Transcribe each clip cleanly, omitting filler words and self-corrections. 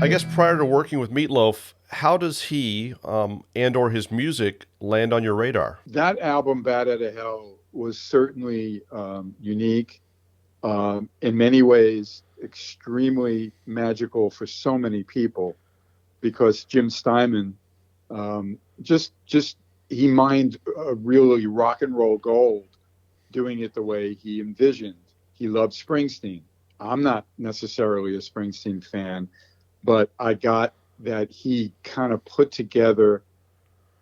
I guess prior to working with Meat Loaf, how does he and or his music land on your radar? That album, Bad Out of Hell, was certainly unique. In many ways, extremely magical for so many people because Jim Steinman just he mined really rock and roll gold, doing it the way he envisioned. He loved Springsteen. I'm not necessarily a Springsteen fan, but I got that he kind of put together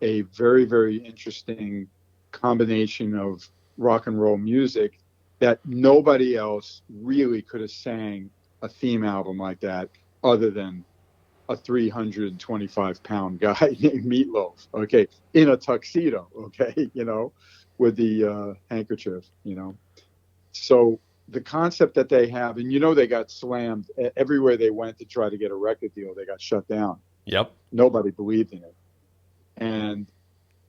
a very, very interesting combination of rock and roll music that nobody else really could have sang a theme album like that other than a 325-pound guy named Meat Loaf, okay, in a tuxedo, okay, with the handkerchief, So the concept that they have, and they got slammed everywhere they went to try to get a record deal, they got shut down. Yep. Nobody believed in it.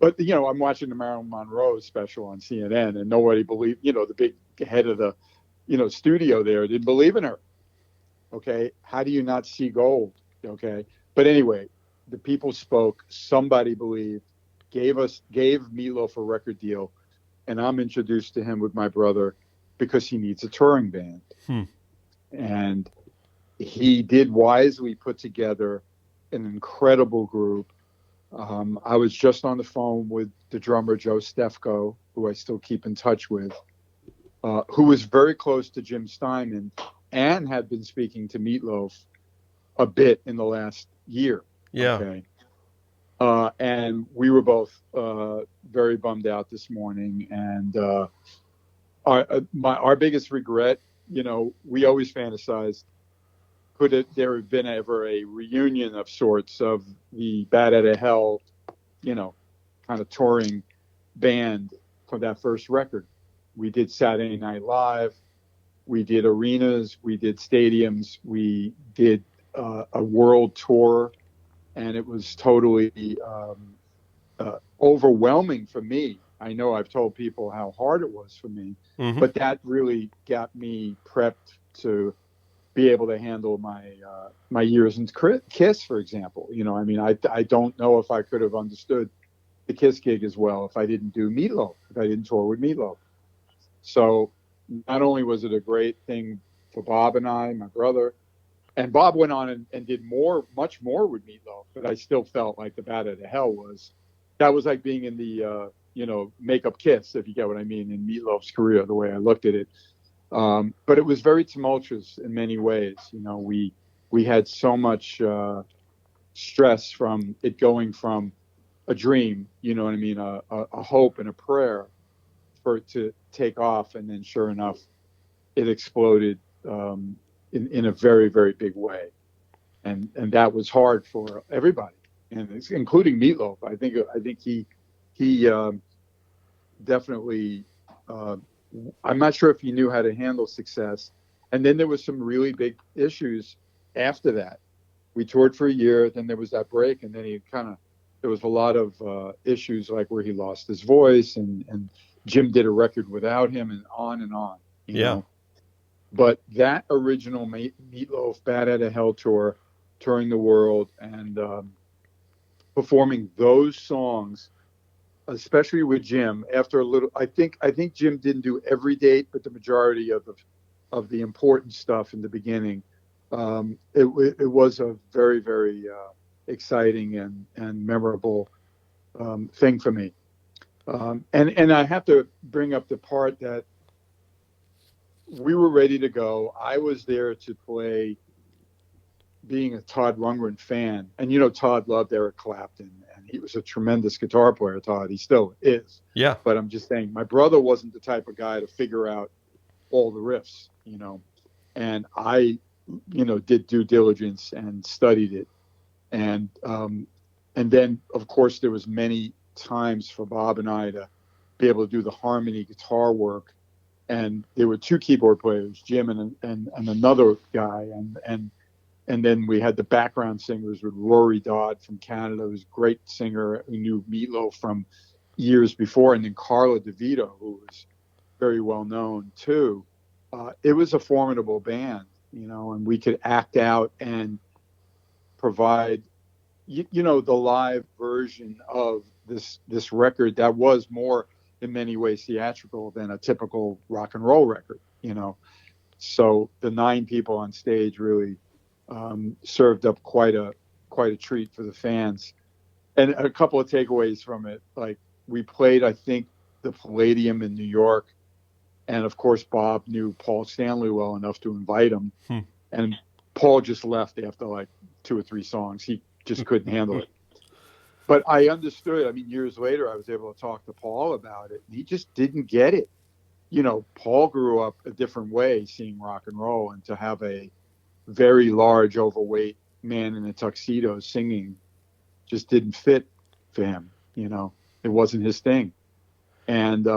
But I'm watching the Marilyn Monroe special on CNN, and nobody believed, the big head of the, studio there didn't believe in her. Okay. How do you not see gold? Okay. But anyway, the people spoke, somebody believed, gave Meat Loaf a record deal. And I'm introduced to him with my brother because he needs a touring band. And he did wisely put together an incredible group. I was just on the phone with the drummer, Joe Stefko, who I still keep in touch with, who was very close to Jim Steinman and had been speaking to Meat Loaf a bit in the last year. Yeah. Okay. And we were both very bummed out this morning. And our biggest regret, we always fantasized, could there have been ever a reunion of sorts of the Bat Out of Hell, kind of touring band for that first record? We did Saturday Night Live. We did arenas. We did stadiums. We did a world tour. And it was totally overwhelming for me. I know I've told people how hard it was for me, but that really got me prepped to be able to handle my years in Kiss, for example. I don't know if I could have understood the Kiss gig as well if I didn't do Meat Loaf, if I didn't tour with Meat Loaf. So not only was it a great thing for Bob and I, my brother, and Bob went on and did much more with Meat Loaf, but I still felt like the Bat Out of Hell that was like being in the, makeup Kiss, if you get what I mean, in Meat Loaf's career, the way I looked at it. But it was very tumultuous in many ways. We had so much stress from it going from a dream, a hope and a prayer for it to take off. And then sure enough, it exploded in a very, very big way. And that was hard for everybody, and including Meat Loaf. I think he definitely, I'm not sure if he knew how to handle success. And then there was some really big issues after that. We toured for a year, then there was that break, and then there was a lot of issues like where he lost his voice, and Jim did a record without him, and on and on. You know? But that original Meat Loaf Bat Out of Hell tour, touring the world and performing those songs, especially with Jim, after a little, I think Jim didn't do every date, but the majority of the important stuff in the beginning. It was a very, very exciting and memorable thing for me. And I have to bring up the part that we were ready to go. I was there to play, being a Todd Rundgren fan. And, Todd loved Eric Clapton, and he was a tremendous guitar player, Todd. He still is. Yeah. But I'm just saying, my brother wasn't the type of guy to figure out all the riffs, and I, did due diligence and studied it. And then, of course, there was many times for Bob and I to be able to do the harmony guitar work. And there were two keyboard players, Jim and another guy. And then we had the background singers with Rory Dodd from Canada, who's a great singer who knew Meat Loaf from years before. And then Carla DeVito, who was very well known too. It was a formidable band, and we could act out. And provide, the live version of this record that was more in many ways theatrical than a typical rock and roll record, So the 9 people on stage really served up quite a treat for the fans. And a couple of takeaways from it, like we played, I think, the Palladium in New York, and of course Bob knew Paul Stanley well enough to invite him, and Paul just left after like 2 or 3 songs. He just couldn't handle it. But I understood. I mean, years later, I was able to talk to Paul about it, and he just didn't get it. Paul grew up a different way, seeing rock and roll, and to have a very large, overweight man in a tuxedo singing just didn't fit for him. It wasn't his thing. And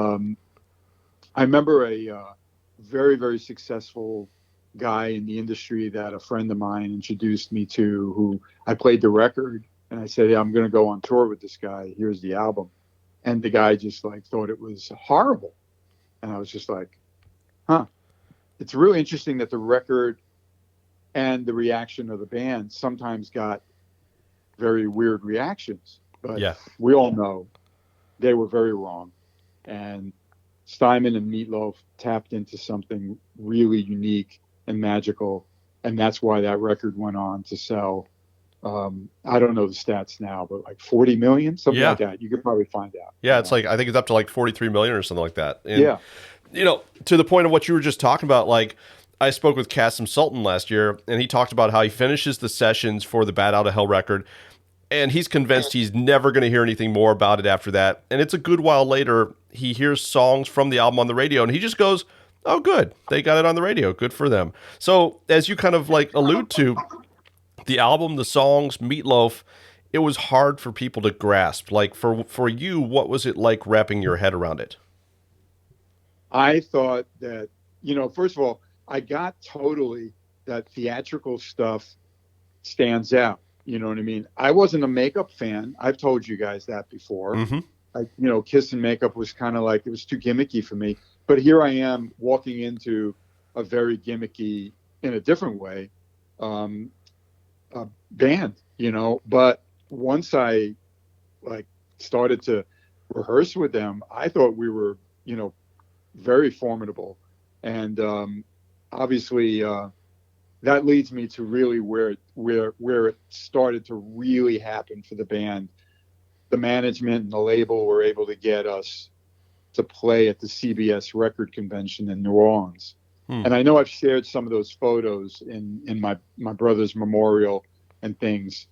I remember a very, very successful guy in the industry that a friend of mine introduced me to, who I played the record, and I said, I'm going to go on tour with this guy. Here's the album. And the guy just thought it was horrible. And I was just like, it's really interesting that the record and the reaction of the band sometimes got very weird reactions. But we all know they were very wrong. And Steinman and Meat Loaf tapped into something really unique and magical. And that's why that record went on to sell, I don't know the stats now, but like 40 million, something like that. You could probably find out. Yeah, it's I think it's up to like 43 million or something like that. And, to the point of what you were just talking about, like I spoke with Kasim Sultan last year, and he talked about how he finishes the sessions for the Bat Out of Hell record, and he's convinced he's never going to hear anything more about it after that. And it's a good while later, he hears songs from the album on the radio, and he just goes, oh, good. They got it on the radio. Good for them. So as you kind of allude to, the album, the songs, Meat Loaf, it was hard for people to grasp. Like for you, what was it like wrapping your head around it? I thought that, first of all, I got totally that theatrical stuff stands out. You know what I mean? I wasn't a makeup fan. I've told you guys that before. Mm-hmm. Kiss and Makeup was kind of like, it was too gimmicky for me. But here I am walking into a very gimmicky, in a different way, band, But once I started to rehearse with them, I thought we were, very formidable. And obviously that leads me to really where it started to really happen for the band. The management and the label were able to get us to play at the CBS record convention in New Orleans. And I know I've shared some of those photos in my brother's memorial and things.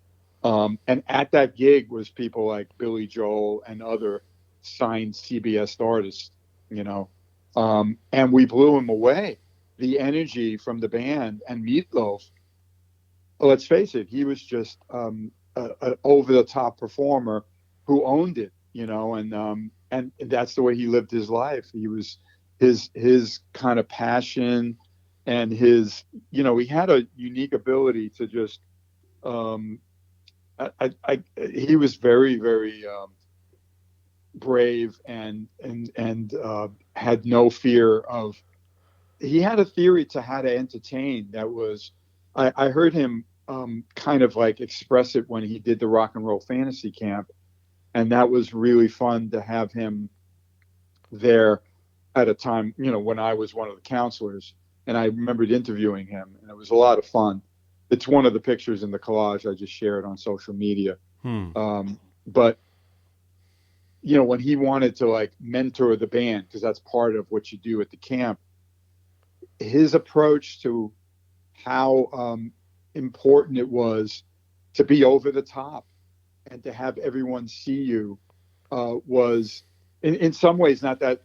And at that gig was people like Billy Joel and other signed CBS artists, and we blew him away. The energy from the band and Meat Loaf, let's face it, he was just an over-the-top performer who owned it, and that's the way he lived his life. He was his kind of passion and his, he had a unique ability to just, he was very, very brave and had no fear of. He had a theory to how to entertain that was, I heard him kind of express it when he did the Rock and Roll Fantasy Camp, and that was really fun to have him there at a time, when I was one of the counselors, and I remembered interviewing him, and it was a lot of fun. It's one of the pictures in the collage I just shared on social media. But when he wanted to mentor the band, because that's part of what you do at the camp, his approach to how important it was to be over the top and to have everyone see you was in some ways not that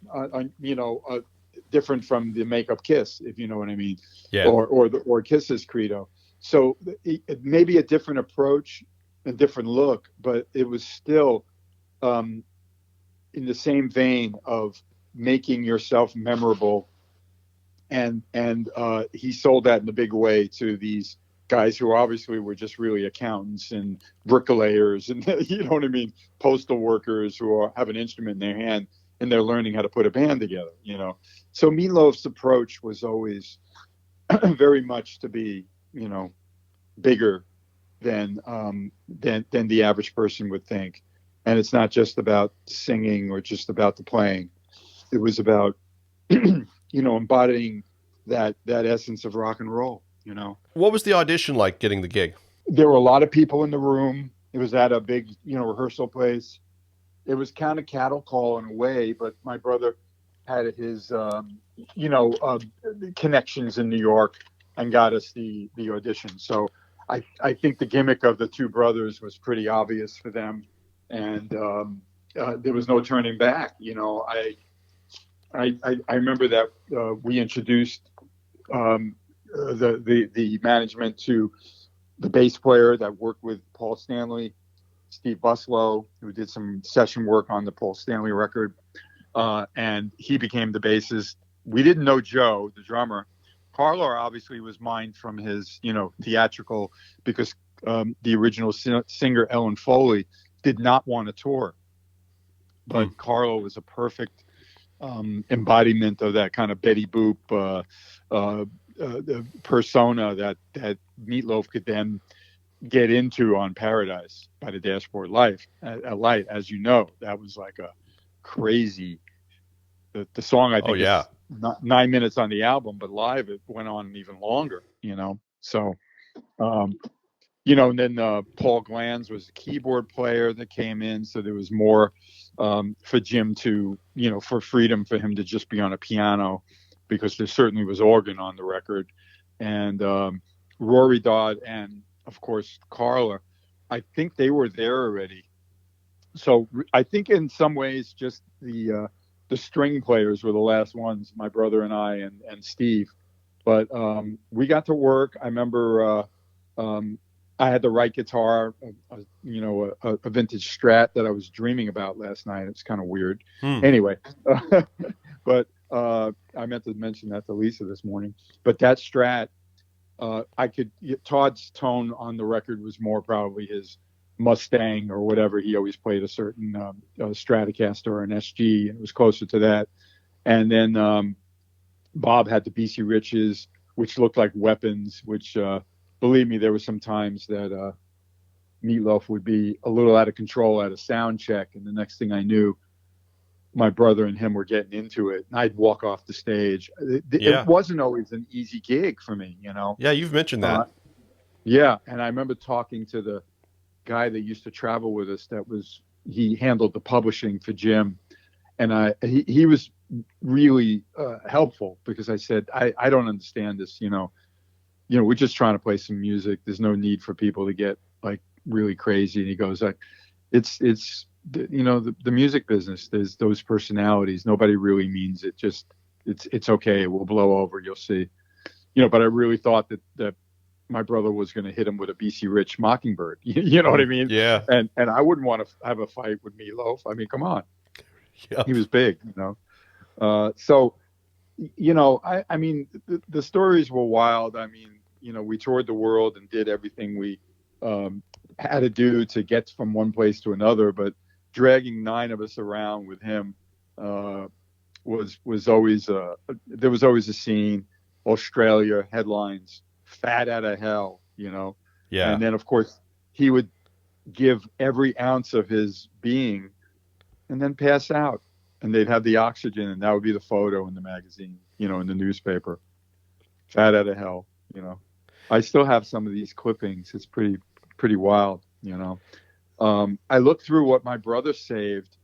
different from the Makeup Kiss, if you know what I mean, or Kiss's credo. So it may be a different approach, a different look, but it was still in the same vein of making yourself memorable. And he sold that in a big way to these guys who obviously were just really accountants and bricklayers and, you know what I mean, postal workers who have an instrument in their hand and they're learning how to put a band together, So Meat Loaf's approach was always very much to be, bigger than the average person would think. And it's not just about singing or just about the playing. It was about, embodying that essence of rock and roll, What was the audition like getting the gig? There were a lot of people in the room. It was at a big, rehearsal place. It was kind of cattle call in a way, but my brother had his, connections in New York and got us the audition. So I think the gimmick of the two brothers was pretty obvious for them, and there was no turning back. I remember that we introduced the management to the bass player that worked with Paul Stanley, Steve Buslow, who did some session work on the Paul Stanley record, and he became the bassist. We didn't know Joe, the drummer. Carlo obviously was mined from his, theatrical, because the original singer Ellen Foley did not want to tour, but Carlo was a perfect embodiment of that kind of Betty Boop persona that Meat Loaf could then get into on Paradise by the Dashboard Light. As you know, that was like a crazy. The song, I think, is 9 minutes on the album, but live it went on even longer. So. And then Paul Glanz was a keyboard player that came in, so there was more for Jim to, for freedom for him to just be on a piano, because there certainly was organ on the record. And Rory Dodd and, of course, Carla, I think they were there already. So I think in some ways just the string players were the last ones, my brother and I and Steve. But we got to work. I remember I had the right guitar, a vintage Strat that I was dreaming about last night. It's kind of weird. Anyway, but I meant to mention that to Lisa this morning. But that Strat, Todd's tone on the record was more probably his Mustang or whatever. He always played a certain Stratocaster or an SG, and it was closer to that. And then Bob had the BC Riches, which looked like weapons, which... believe me, there were some times that Meat Loaf would be a little out of control at a sound check, and the next thing I knew, my brother and him were getting into it, and I'd walk off the stage. It wasn't always an easy gig for me, Yeah, you've mentioned that. And I remember talking to the guy that used to travel with us. He handled the publishing for Jim, and he was really helpful, because I said, I don't understand this, we're just trying to play some music. There's no need for people to get like really crazy. And he goes, it's the music business. There's those personalities. Nobody really means it. Just it's okay. We'll blow over. You'll see. But I really thought that my brother was going to hit him with a BC Rich Mockingbird. You know what I mean? Yeah. And I wouldn't want to have a fight with Meat Loaf. I mean, come on. Yep. He was big. So. I mean, the stories were wild. I mean, we toured the world and did everything we had to do to get from one place to another. But dragging 9 of us around with him was always there was always a scene. Australia headlines, fat out of hell, Yeah. And then, of course, he would give every ounce of his being and then pass out. And they'd have the oxygen, and that would be the photo in the magazine, in the newspaper. Fat out of hell, I still have some of these clippings. It's pretty wild, I looked through what my brother saved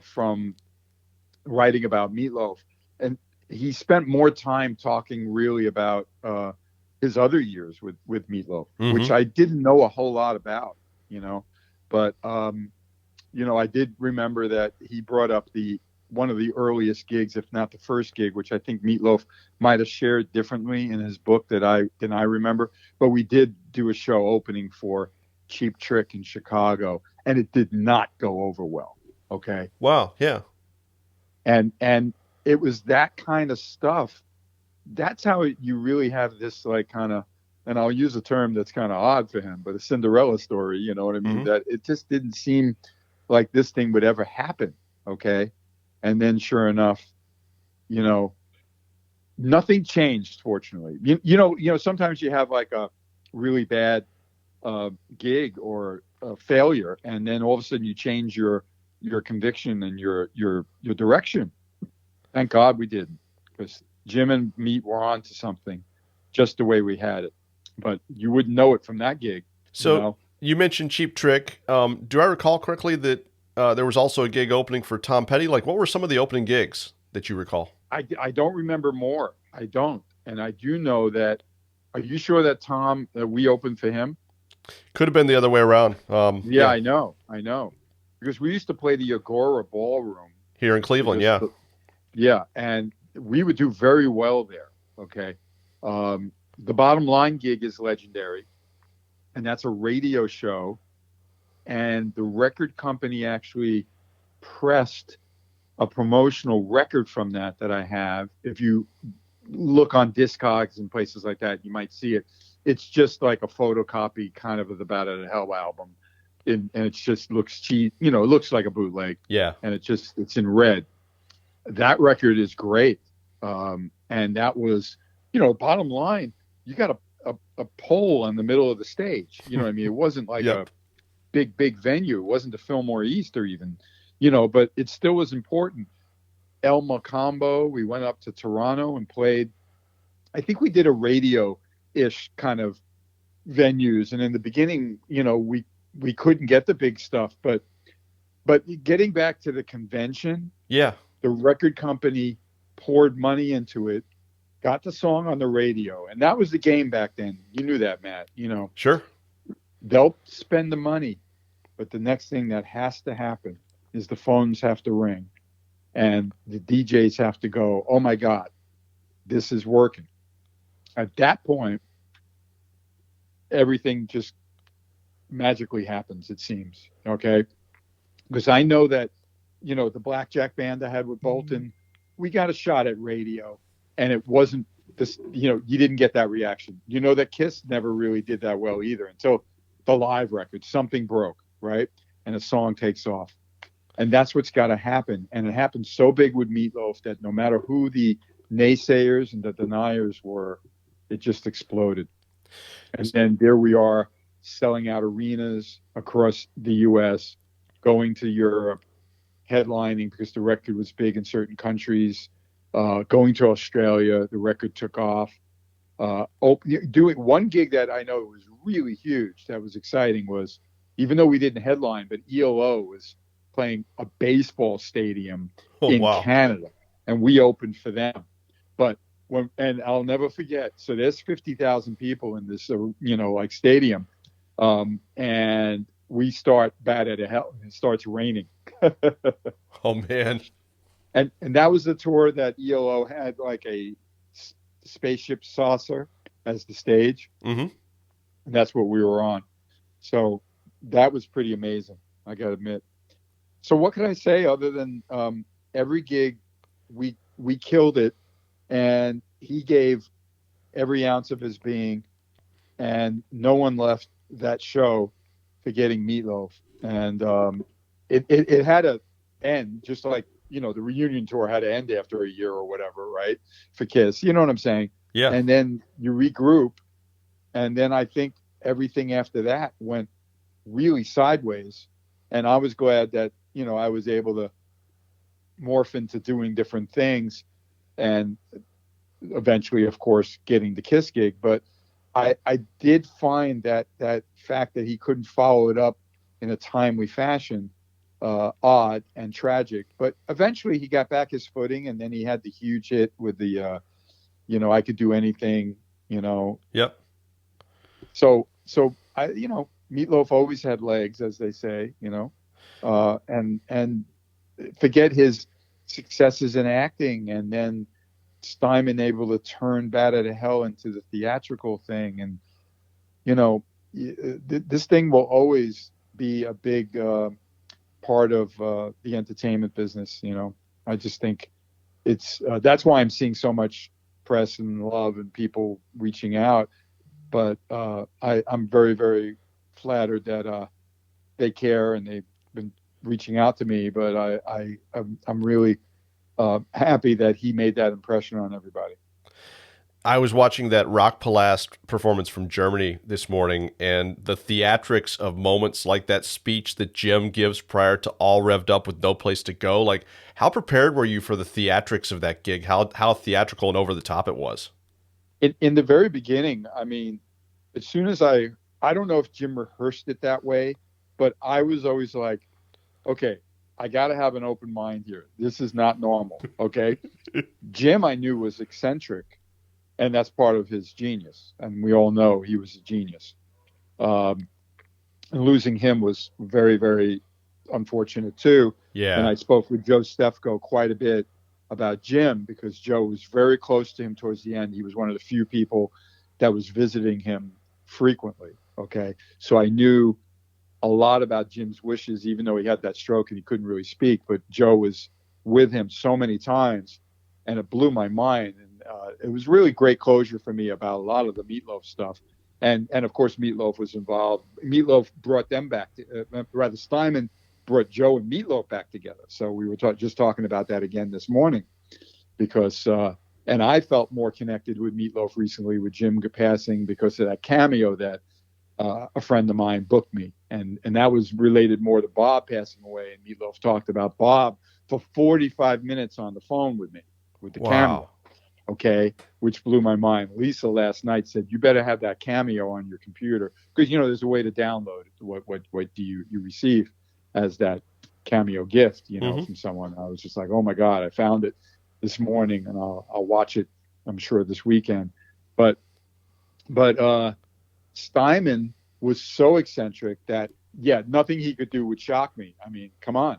from writing about Meat Loaf, and he spent more time talking really about his other years with Meat Loaf, which I didn't know a whole lot about, But I did remember that he brought up one of the earliest gigs, if not the first gig, which I think Meat Loaf might have shared differently in his book than I remember. But we did do a show opening for Cheap Trick in Chicago, and it did not go over well. Okay. Wow. Yeah. And it was that kind of stuff. That's how you really have this like kind of, and I'll use a term that's kind of odd for him, but a Cinderella story. You know what I mean? That it just didn't seem like this thing would ever happen. Okay. And then sure enough, nothing changed, fortunately. Sometimes you have like a really bad gig or a failure, and then all of a sudden you change your conviction and your direction. Thank God we didn't, because Jim and Meat were on to something, just the way we had it. But you wouldn't know it from that gig. So you mentioned Cheap Trick. Do I recall correctly that there was also a gig opening for Tom Petty? Like, what were some of the opening gigs that you recall? I don't remember more. I don't. And I do know that. Are you sure that we opened for him? Could have been the other way around. Yeah, I know. Because we used to play the Agora Ballroom. Here in Cleveland, Yeah, and we would do very well there, okay? The Bottom Line gig is legendary, and that's a radio show, and the record company actually pressed a promotional record from that I have. If you look on Discogs and places like that, you might see it. It's just like a photocopy kind of the Bat Out of Hell album. And it just looks cheap. It looks like a bootleg. Yeah. And it's in red. That record is great. And that was, Bottom Line, you got a pole in the middle of the stage. You know what I mean? It wasn't like a big venue. It wasn't the Fillmore East or even, but it still was important. El Macambo, we went up to Toronto and played. I think we did a radio-ish kind of venues. And in the beginning, we couldn't get the big stuff, but getting back to the convention, the record company poured money into it, got the song on the radio, and that was the game back then. You knew that, Matt. Sure. They'll spend the money, but the next thing that has to happen is the phones have to ring, and the DJs have to go, oh my God, this is working. At that point, everything just magically happens, it seems. Okay. Because I know that, the Blackjack band I had with Bolton, we got a shot at radio, and it wasn't this, you didn't get that reaction. That Kiss never really did that well either until the live record. Something broke, right? And a song takes off. And that's what's got to happen. And it happened so big with Meat Loaf that no matter who the naysayers and the deniers were, it just exploded. And then there we are, selling out arenas across the U.S., going to Europe, headlining because the record was big in certain countries, going to Australia, the record took off. Doing one gig that I know was really huge, that was exciting, was, even though we didn't headline, but ELO was playing a baseball stadium in Canada, and we opened for them. But and I'll never forget, so there's 50,000 people in this, stadium. And we start Bat Out of Hell, and it starts raining. Oh man. And that was the tour that ELO had, like a spaceship saucer as the stage. Mm-hmm. And that's what we were on. So that was pretty amazing, I gotta admit. So what can I say other than every gig we killed it, and he gave every ounce of his being, and no one left that show forgetting Meat Loaf. And it had to end, just like, the reunion tour had to end after a year or whatever, right? For Kiss, you know what I'm saying? Yeah. And then you regroup, and then I think everything after that went really sideways. And I was glad that, I was able to morph into doing different things, and eventually, of course, getting the Kiss gig. But I did find that fact that he couldn't follow it up in a timely fashion odd and tragic. But eventually he got back his footing, and then he had the huge hit with the, I Could Do Anything, Yep. So I, Meat Loaf always had legs, as they say, and forget his successes in acting, and then Steinman able to turn Bat Out of Hell into the theatrical thing. And, this thing will always be a big part of the entertainment business. I just think it's that's why I'm seeing so much press and love and people reaching out. But I'm very, very flattered that they care and they've been reaching out to me. But I'm really happy that he made that impression on everybody. I was watching that Rock Palast performance from Germany this morning, and the theatrics of moments like that speech that Jim gives prior to All Revved Up with No Place to Go. Like, how prepared were you for the theatrics of that gig? How theatrical and over the top it was? In the very beginning, I mean, as soon as I don't know if Jim rehearsed it that way, but I was always like, okay, I got to have an open mind here. This is not normal. Okay. Jim, I knew, was eccentric, and that's part of his genius. And we all know he was a genius. And losing him was very, very unfortunate too. Yeah. And I spoke with Joe Stefko quite a bit about Jim, because Joe was very close to him towards the end. He was one of the few people that was visiting him frequently. Okay. So I knew a lot about Jim's wishes, even though he had that stroke and he couldn't really speak, but Joe was with him so many times, and it blew my mind. And it was really great closure for me about a lot of the Meat Loaf stuff. And of course, Meat Loaf was involved. Meat Loaf brought them back, rather Steinman brought Joe and Meat Loaf back together. So we were just talking about that again this morning, because, and I felt more connected with Meat Loaf recently with Jim passing, because of that cameo that a friend of mine booked me. And that was related more to Bob passing away. And Meat Loaf talked about Bob for 45 minutes on the phone with me, with the cameo. Okay. Which blew my mind. Lisa last night said, you better have that cameo on your computer, because, there's a way to download what do you receive as that cameo gift, from someone. I was just like, oh my God, I found it this morning, and I'll watch it, I'm sure, this weekend. But Steinman was so eccentric that, nothing he could do would shock me. I mean, come on.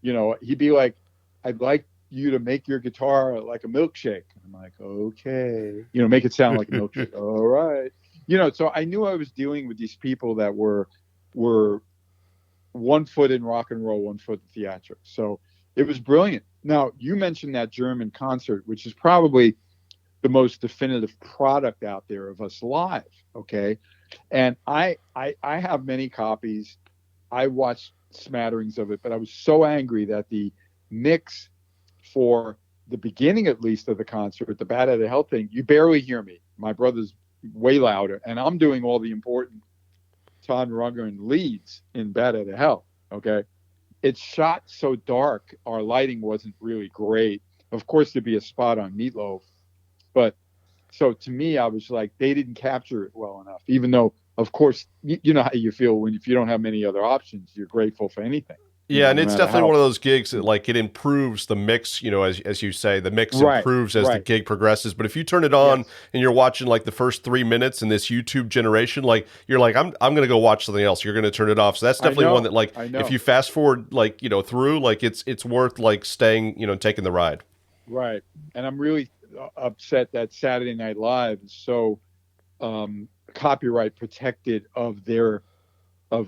He'd be like, I'd like you to make your guitar like a milkshake. I'm like, okay. Make it sound like a milkshake. All right. So I knew I was dealing with these people that were 1 foot in rock and roll, 1 foot in theatrics. So it was brilliant. Now, you mentioned that German concert, which is probably the most definitive product out there of us live. Okay. And I have many copies. I watched smatterings of it, but I was so angry that the mix for the beginning, at least, of the concert, the Bat Out of Hell thing, you barely hear me. My brother's way louder, and I'm doing all the important Todd Rundgren leads in Bat Out of Hell. Okay. It's shot so dark. Our lighting wasn't really great. Of course, there'd be a spot on Meat Loaf, but so to me, I was like, they didn't capture it well enough, even though, of course, you know how you feel if you don't have many other options, you're grateful for anything. Yeah, and it's definitely one of those gigs that, like, it improves the mix, as you say, the mix improves as the gig progresses. But if you turn it on and you're watching like the first 3 minutes in this YouTube generation, like, you're like, I'm going to go watch something else. You're going to turn it off. So that's definitely one that, like, if you fast forward, like, through, like, it's worth, like, staying, taking the ride. Right. And I'm really upset that Saturday Night Live is so copyright protected of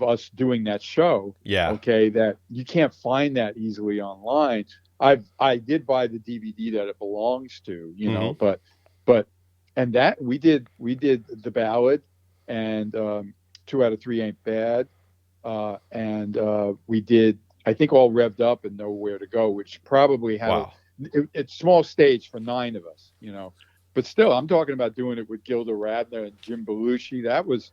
us doing that show. Yeah. Okay. That you can't find that easily online. I did buy the DVD that it belongs to, but and that we did the ballad, and 2 Out of 3 Ain't Bad. And we did, I think, All Revved Up and Nowhere to Go, which probably had it's small stage for 9 of us, but still, I'm talking about doing it with Gilda Radner and Jim Belushi. That was,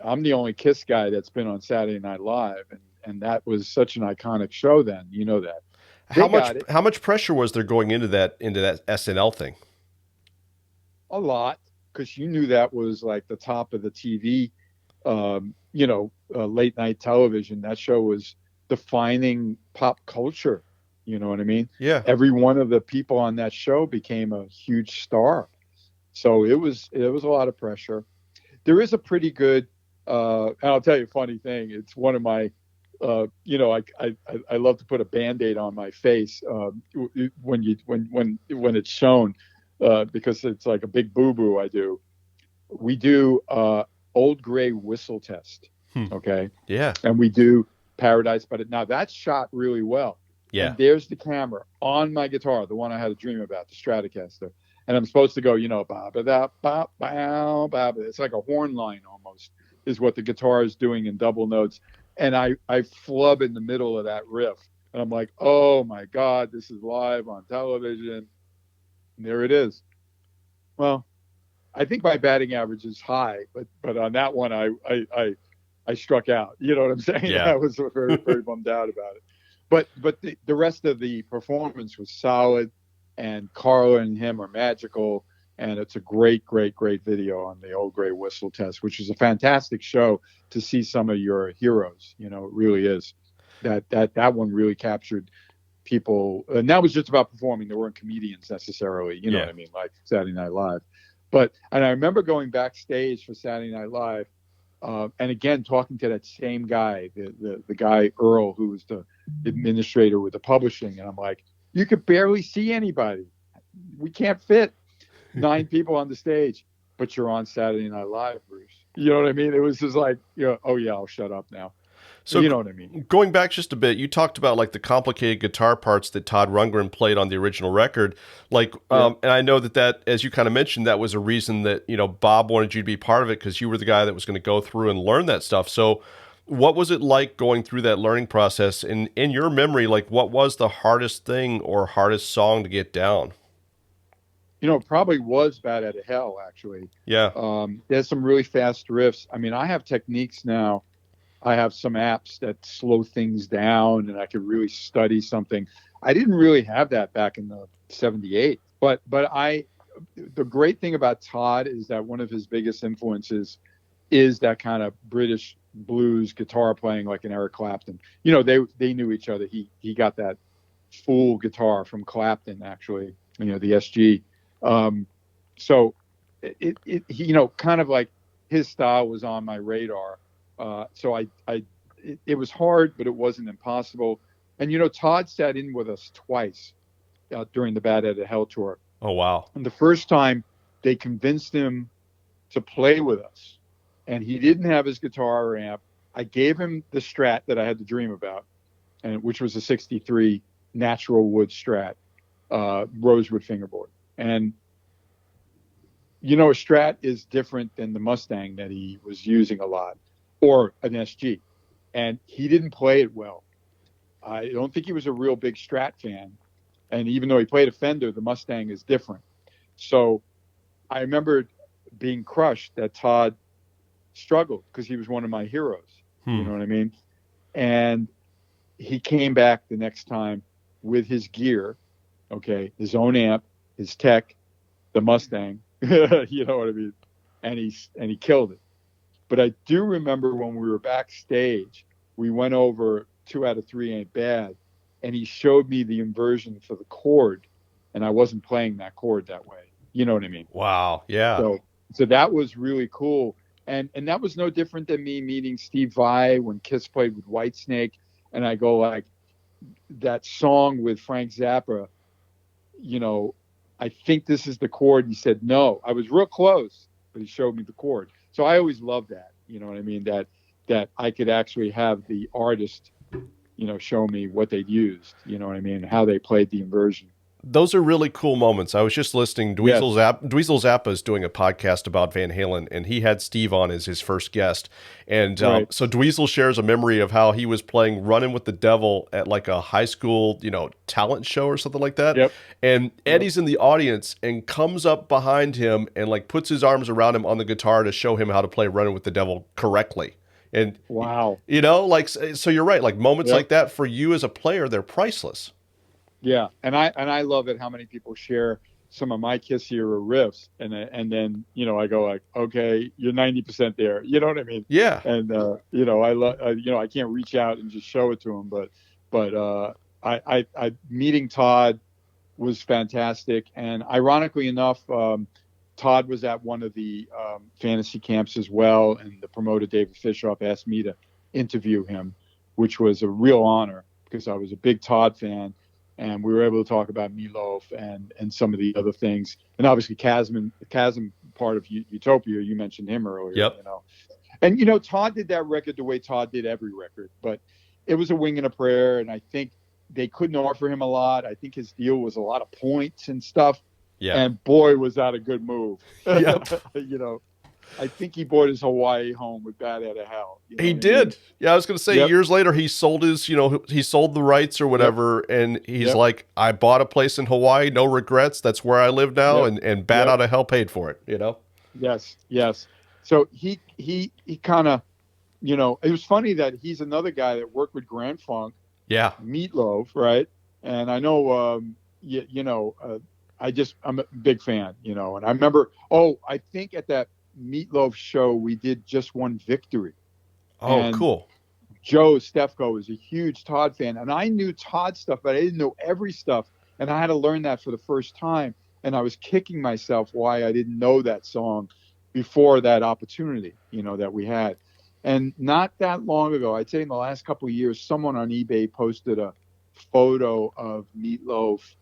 I'm the only Kiss guy that's been on Saturday Night Live, and that was such an iconic show then, that. How much pressure was there going into that SNL thing? A lot, because you knew that was like the top of the TV, late night television. That show was defining pop culture. You know what I mean? Yeah. Every one of the people on that show became a huge star. So it was a lot of pressure. There is a pretty good, and I'll tell you a funny thing. It's one of my, I love to put a Band-Aid on my face when it's shown, because it's like a big boo-boo I do. We do Old Gray Whistle Test. Okay. Yeah. And we do Paradise, but now that's shot really well. Yeah. And there's the camera on my guitar, the one I had a dream about, the Stratocaster. And I'm supposed to go, ba-ba-da-ba-bow. It's like a horn line almost, is what the guitar is doing in double notes. And I flub in the middle of that riff. And I'm like, oh my God, this is live on television. And there it is. Well, I think my batting average is high, but on that one, I struck out. You know what I'm saying? Yeah. I was very, very bummed out about it. But the rest of the performance was solid, and Carla and him are magical, and it's a great, great, great video on the Old Grey Whistle Test, which is a fantastic show to see some of your heroes. You know, it really is. That one really captured people, and that was just about performing. There weren't comedians necessarily. You know what I mean? Like Saturday Night Live. And I remember going backstage for Saturday Night Live, and again talking to that same guy, the guy Earl, who was the administrator with the publishing, and I'm like, you could barely see anybody. We can't fit 9 people on the stage, but you're on Saturday Night Live, Bruce. You know what I mean? It was just like, oh yeah, I'll shut up now. So you know what I mean? Going back just a bit, you talked about like the complicated guitar parts that Todd Rundgren played on the original record. Like, and I know that, as you kind of mentioned, that was a reason that, Bob wanted you to be part of it, because you were the guy that was going to go through and learn that stuff. So what was it like going through that learning process? And in your memory, like, what was the hardest thing or hardest song to get down? It probably was Bat Out of Hell, actually. Yeah. There's some really fast riffs. I mean, I have techniques now. I have some apps that slow things down, and I could really study something. I didn't really have that back in the 78. But the great thing about Todd is that one of his biggest influences is that kind of British blues guitar playing, like an Eric Clapton. They knew each other. He got that full guitar from Clapton, actually, the SG. So it kind of like his style was on my radar. So it was hard, but it wasn't impossible. And, Todd sat in with us twice during the Bat Out of Hell tour. Oh, wow. And the first time they convinced him to play with us, and he didn't have his guitar or amp. I gave him the Strat that I had to dream about, which was a 63 natural wood Strat, rosewood fingerboard. And, a Strat is different than the Mustang that he was using a lot, or an SG. And he didn't play it well. I don't think he was a real big Strat fan. And even though he played a Fender, the Mustang is different. So I remember being crushed that Todd struggled, because he was one of my heroes. You know what I mean? And he came back the next time with his gear, his own amp, his tech, the Mustang, you know what I mean? And he killed it. But I do remember when we were backstage, we went over 2 Out of 3 Ain't Bad, and he showed me the inversion for the chord, and I wasn't playing that chord that way. You know what I mean? Wow. Yeah. So that was really cool. And that was no different than me meeting Steve Vai when Kiss played with Whitesnake. And I go like, that song with Frank Zappa, I think this is the chord. He said, no. I was real close, but he showed me the chord. So I always loved that. You know what I mean? That I could actually have the artist, show me what they'd used. You know what I mean? How they played the inversion. Those are really cool moments. I was just listening. Dweezil Zappa is doing a podcast about Van Halen, and he had Steve on as his first guest. And so Dweezil shares a memory of how he was playing Running with the Devil at like a high school, talent show or something like that. Yep. And Eddie's in the audience and comes up behind him and like puts his arms around him on the guitar to show him how to play Running with the Devil correctly. And wow, so you're right. Like moments like that for you as a player, they're priceless. Yeah, and I love it how many people share some of my Kiss era riffs, and then I go like, okay, you're 90% there. You know what I mean? Yeah. And I love I can't reach out and just show it to them, but I meeting Todd was fantastic, and ironically enough, Todd was at one of the fantasy camps as well, and the promoter David Fishoff asked me to interview him, which was a real honor because I was a big Todd fan. And we were able to talk about Meat Loaf and some of the other things. And obviously Chasm part of Utopia, you mentioned him earlier. Yep. And, Todd did that record the way Todd did every record. But it was a wing and a prayer. And I think they couldn't offer him a lot. I think his deal was a lot of points and stuff. Yeah. And boy, was that a good move. Yep. I think he bought his Hawaii home with Bat Out of Hell. You know He what I mean? did. Yeah, I was going to say Yep. years later he sold his, he sold the rights or whatever, and he's Yep. like, I bought a place in Hawaii, no regrets. That's where I live now, Yep. and Bat Out of Hell paid for it. Yes. Yes. So he kind of, it was funny that he's another guy that worked with Grand Funk, Yeah. Meat Loaf, right? And I know, I'm a big fan, and I remember, I think at that Meat Loaf show we did Just One Victory. Oh, And cool. Joe Stefko was a huge Todd fan, and I knew Todd stuff, but I didn't know every stuff, and I had to learn that for the first time, and I was kicking myself why I didn't know that song before that opportunity, that we had. And not that long ago, I'd say in the last couple of years, someone on eBay posted a photo of Meat Loaf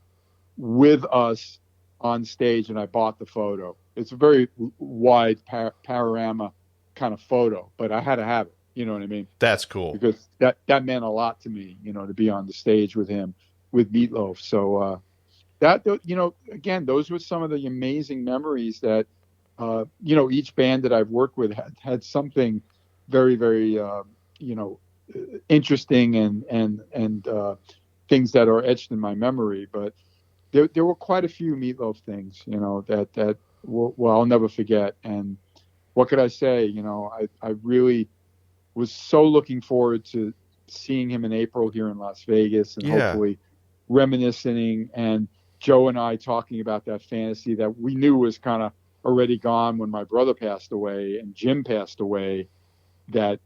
with us on stage, and I bought the photo. It's a very wide panorama kind of photo, but I had to have it. You know what I mean? That's cool. Because that meant a lot to me, to be on the stage with him, with Meat Loaf. So again, those were some of the amazing memories that, each band that I've worked with had something very, very, interesting and things that are etched in my memory. But there were quite a few Meat Loaf things, that I'll never forget. And what could I say? I really was so looking forward to seeing him in April here in Las Vegas, and hopefully reminiscing, and Joe and I talking about that fantasy that we knew was kind of already gone when my brother passed away and Jim passed away, that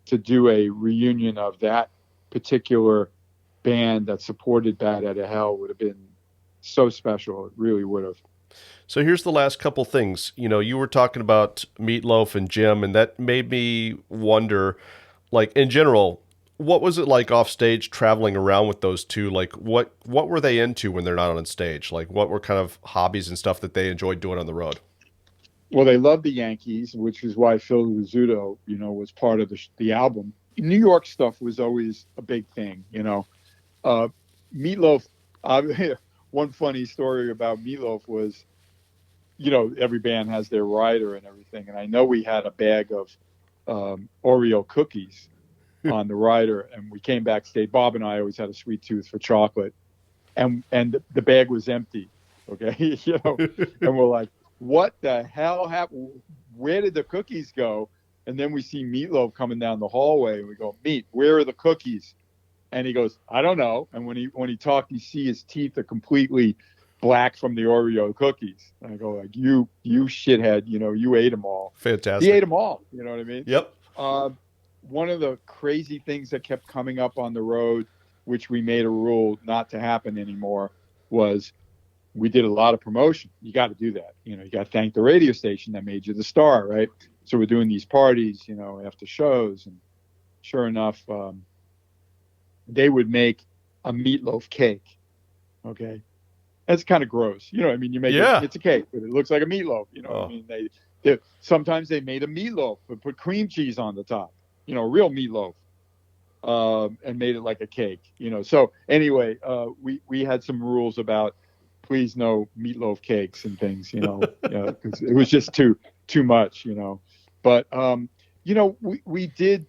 to do a reunion of that particular band that supported Bat Out of Hell would have been so special. It really would have. So here's the last couple things. You were talking about Meat Loaf and Jim, and that made me wonder, like, in general, what was it like off stage traveling around with those two? Like, what were they into when they're not on stage? Like, what were kind of hobbies and stuff that they enjoyed doing on the road? Well, they loved the Yankees, which is why Phil Rizzuto, was part of the album. New York stuff was always a big thing, Meat Loaf, one funny story about Meat Loaf was, every band has their rider and everything. And I know we had a bag of Oreo cookies on the rider, and we came backstage. Bob and I always had a sweet tooth for chocolate, and the bag was empty. Okay. And we're like, what the hell happened? Where did the cookies go? And then we see Meat Loaf coming down the hallway, and we go, Meat, where are the cookies? And he goes, I don't know. And when he talked, you see his teeth are completely black from the Oreo cookies. And I go, like, you shithead, you ate them all. Fantastic. He ate them all. You know what I mean? Yep. One of the crazy things that kept coming up on the road, which we made a rule not to happen anymore, was we did a lot of promotion. You got to do that. You got to thank the radio station that made you the star, right? So we're doing these parties, after shows, and sure enough, they would make a Meat Loaf cake. Okay. That's kind of gross. You make it's a cake, but it looks like a meatloaf. What I mean? They sometimes they made a meatloaf but put cream cheese on the top, real meatloaf, and made it like a cake, So anyway, we had some rules about please no meatloaf cakes and things, because it was just too much, But we did,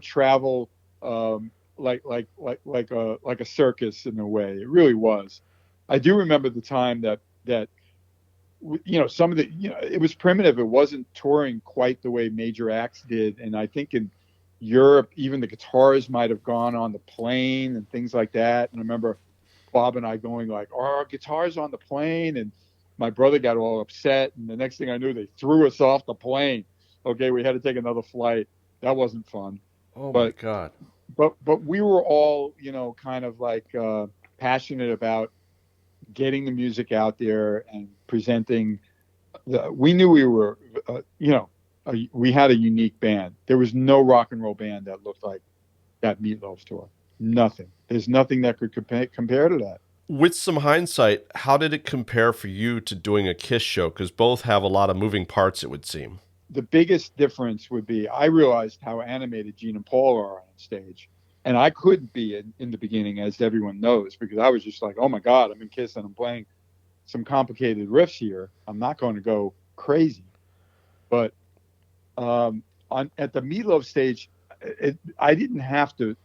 travel like a circus in a way. It really was. I do remember the time that some of the it was primitive. It wasn't touring quite the way major acts did, and I think in Europe even the guitars might have gone on the plane and things like that. And I remember Bob and I going like, "Are our guitars on the plane?" And my brother got all upset, and the next thing I knew, they threw us off the plane. Okay, we had to take another flight. That wasn't fun. My God. But we were all, kind of like passionate about getting the music out there and presenting. We knew we were, we had a unique band. There was no rock and roll band that looked like that Meat Loaf tour. Nothing. There's nothing that could compare to that. With some hindsight, how did it compare for you to doing a Kiss show? Because both have a lot of moving parts, it would seem. The biggest difference would be I realized how animated Gene and Paul are on stage. And I couldn't be in the beginning, as everyone knows, because I was just like, oh, my God, I'm in Kiss and I'm playing some complicated riffs here. I'm not going to go crazy. But at the Meat Loaf stage, I didn't have to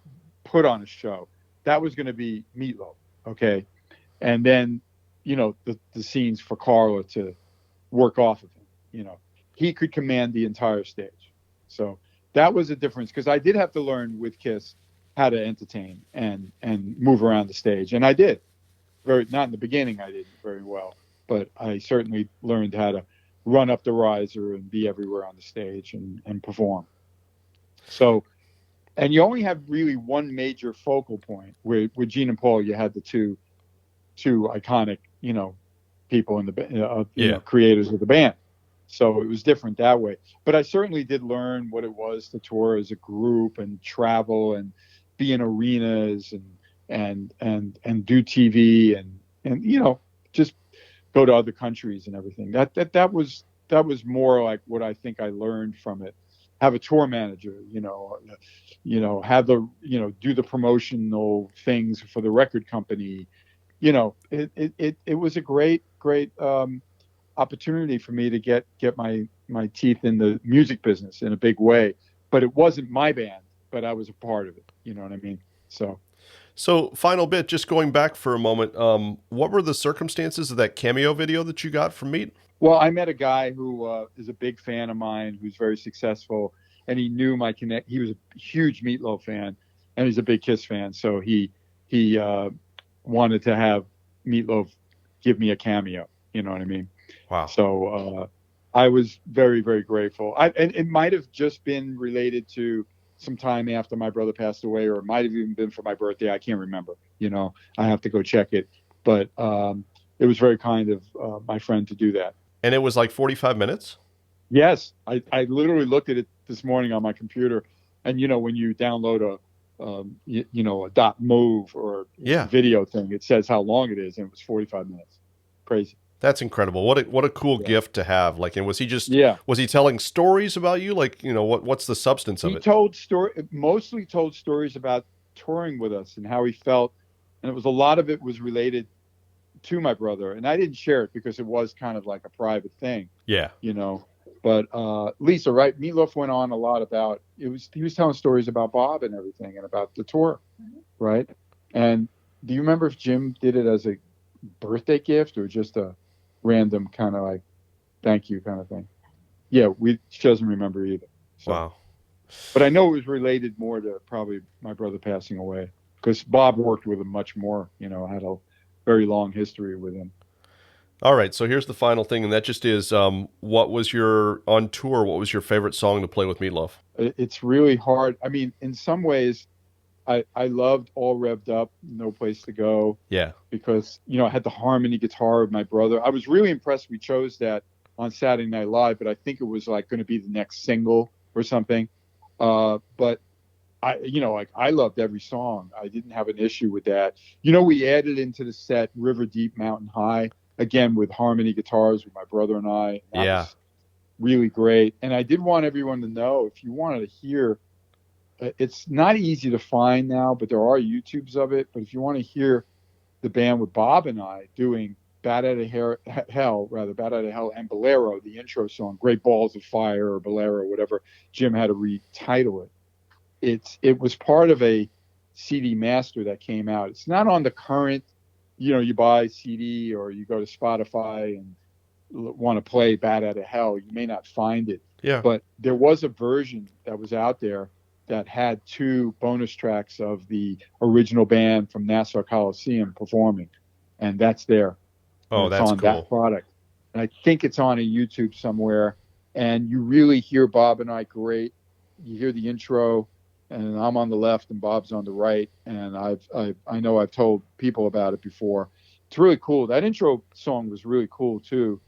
put on a show. That was going to be Meat Loaf, okay? And then, the scenes for Carla to work off of him. He could command the entire stage. So that was a difference, because I did have to learn with Kiss how to entertain and move around the stage, and I did. Not in the beginning, I didn't very well, but I certainly learned how to run up the riser and be everywhere on the stage and perform. So, and you only have really one major focal point. With Gene and Paul, you had the two iconic, people in the creators of the band. So it was different that way. But I certainly did learn what it was to tour as a group and travel and be in arenas and do TV and just go to other countries and everything. That was more like what I think I learned from it. Have a tour manager, have do the promotional things for the record company. It was a great opportunity for me to get my teeth in the music business in a big way. But it wasn't my band, but I was a part of it. You know what I mean? So final bit, just going back for a moment, what were the circumstances of that Cameo video that you got from Meat? Well, I met a guy who is a big fan of mine, who's very successful, and he knew my connect. He was a huge Meat Loaf fan, and he's a big Kiss fan. So he wanted to have Meat Loaf give me a cameo. You know what I mean? Wow. So I was very, very grateful. And it might have just been related to some time after my brother passed away, or it might have even been for my birthday. I can't remember. I have to go check it. But it was very kind of my friend to do that. And it was like 45 minutes? Yes. I literally looked at it this morning on my computer. And, when you download a .mov or video thing, it says how long it is. And it was 45 minutes. Crazy. That's incredible. What a cool gift to have. Like, and was he telling stories about you? Like, what's the substance of it? He mostly told stories about touring with us and how he felt. And a lot of it was related to my brother. And I didn't share it because it was kind of like a private thing. Yeah. But Lisa, right? Meat Loaf went on a lot about he was telling stories about Bob and everything and about the tour. Right. And do you remember if Jim did it as a birthday gift or just a random kind of like thank you kind of thing? Yeah, she doesn't remember either. So. Wow. But I know it was related more to probably my brother passing away, because Bob worked with him much more, had a very long history with him. All right, so here's the final thing, and that just is, on tour, what was your favorite song to play with Meat Loaf? It's really hard. I mean, in some ways, I loved All Revved Up, No Place to Go. Yeah. Because, I had the harmony guitar of my brother. I was really impressed we chose that on Saturday Night Live, but I think it was like going to be the next single or something. But I loved every song. I didn't have an issue with that. We added into the set River Deep, Mountain High, again with harmony guitars with my brother and I. That was really great. And I did want everyone to know, if you wanted to hear, it's not easy to find now, but there are YouTubes of it. But if you want to hear the band with Bob and I doing Bat Out of Hell and Bolero, the intro song, Great Balls of Fire or Bolero, whatever, Jim had to retitle it. It was part of a CD master that came out. It's not on the current, you buy CD or you go to Spotify and want to play Bat Out of Hell. You may not find it. Yeah. But there was a version that was out there that had 2 bonus tracks of the original band from Nassau Coliseum performing. And that's there. Oh, that's on cool. That product. And I think it's on a YouTube somewhere. And you really hear Bob and I great. You hear the intro, and I'm on the left and Bob's on the right. And I know I've told people about it before. It's really cool. That intro song was really cool too.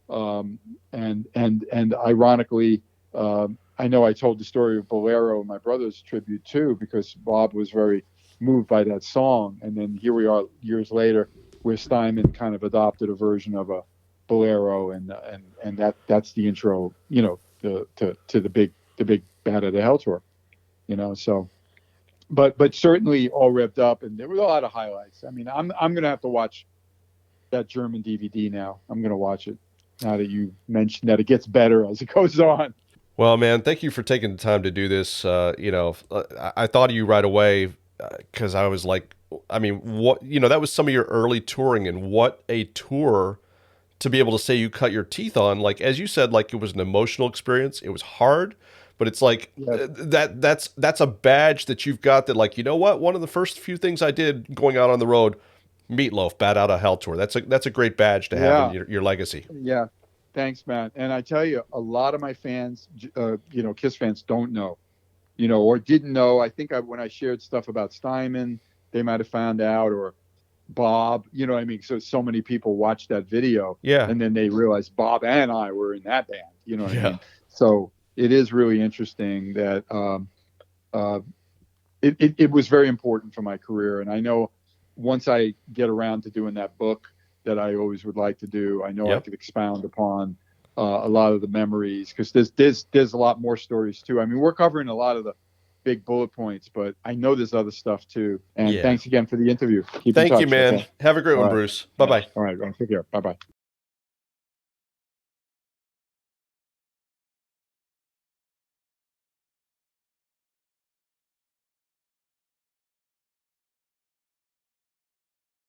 And ironically, I know I told the story of Bolero, my brother's tribute too, because Bob was very moved by that song. And then here we are years later, where Steinman kind of adopted a version of a Bolero, and that's the intro, to the big Bat Out of Hell tour, So, but certainly All Revved Up, and there were a lot of highlights. I mean, I'm gonna have to watch that German DVD now. I'm gonna watch it. now that you mentioned that it gets better as it goes on. Well, man, thank you for taking the time to do this. I thought of you right away because I was like, I mean, what, that was some of your early touring, and what a tour to be able to say you cut your teeth on. Like, as you said, like, it was an emotional experience. It was hard, but it's like that's a badge that you've got that, like, you know what? One of the first few things I did going out on the road, Meat Loaf, Bat Out of Hell tour. That's a great badge to have in your legacy. Yeah. Thanks, Matt. And I tell you, a lot of my fans, Kiss fans don't know, or didn't know. I think when I shared stuff about Steinman, they might have found out, or Bob, what I mean? So many people watched that video, and then they realized Bob and I were in that band, what I mean? So it is really interesting that it was very important for my career. And I know once I get around to doing that book that I always would like to do, I know I could expound upon a lot of the memories, because there's a lot more stories too. I mean, we're covering a lot of the big bullet points, but I know there's other stuff too. And thanks again for the interview. Thank you, man. Okay. Have a great one, Bruce. Bye-bye. All right. Take care. Bye-bye.